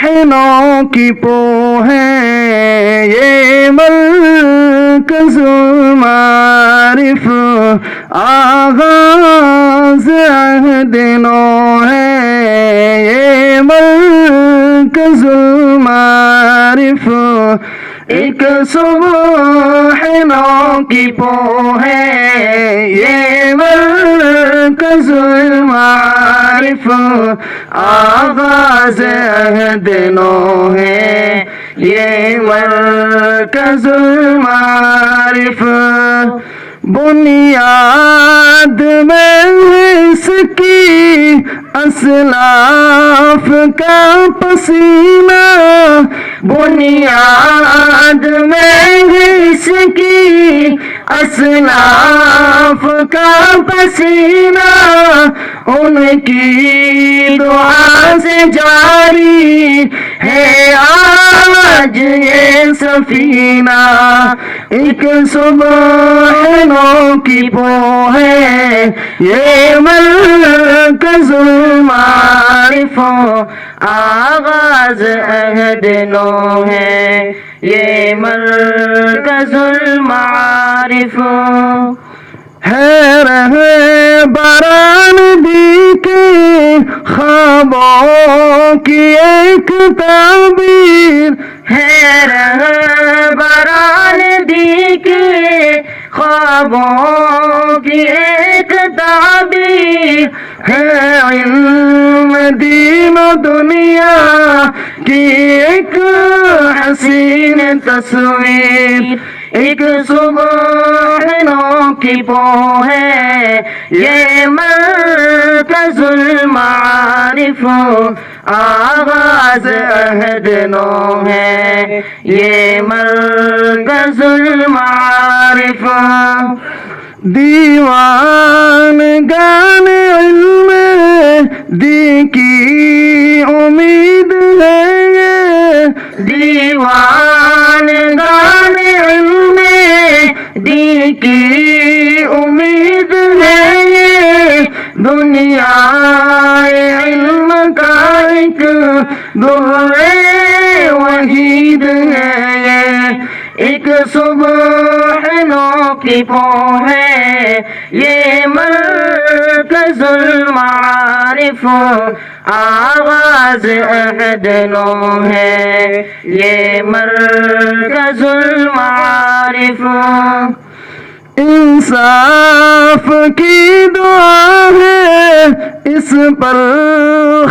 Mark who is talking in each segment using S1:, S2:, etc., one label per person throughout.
S1: نو کی پو ہے یہ مرکز المعارف، آغاز عہد نو ہے یہ مرکز المعارف، ایک صبح نو کی پو ہے یہ مرکز المعارف، آغاز عہد نو ہے یہ مرکز المعارف، بنیاد میں اس کی اسلاف کا پسینہ، بنیاد میں اس کی اسلاف کا پسینہ، ان کی دعا سے جاری ہے آج یہ سفینہ، ایک صبح نو کی پو ہے یہ مرکز المعارف، آغاز عہد نو ہے یہ مرکز المعارف، ہے رہے باران بھی کے خوابوں کی ایک تعبیر، ہے رہے باران بھی کے خوابوں کی ایک تعبیر، ہے علم دین و دنیا کی ایک حسین تصویر، ایک صبح نو کی پو ہے یہ مرکز المعارف، آغاز عہد نو ہے یہ مرکز المعارف، دیوان گان علم دی کی امید ہے یہ، دیوان گان علم دی کی امید ہے یہ، دنیا علم کا ایک در وحید ہے یہ، ایک صبح نو کی پو ہے یہ مرکز المعارف، آغاز عہد نو ہے یہ مرکز المعارف، انصاف کی دعا ہے اس پر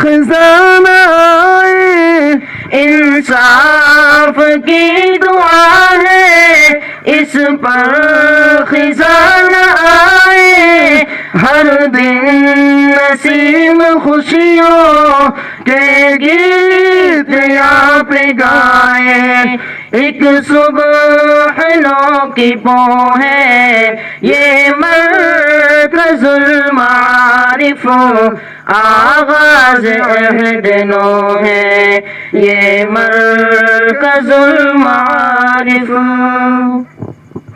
S1: خزانہ آئے، انصاف کی دعا ہے اس پر خزانہ آئے، ہر دن نسیم خوشیوں کے گیت آپ گائے، ایک صبح نو کی پو ہے یہ مرکز المعارف، آغاز عہد نو ہے یہ مرکز المعارف۔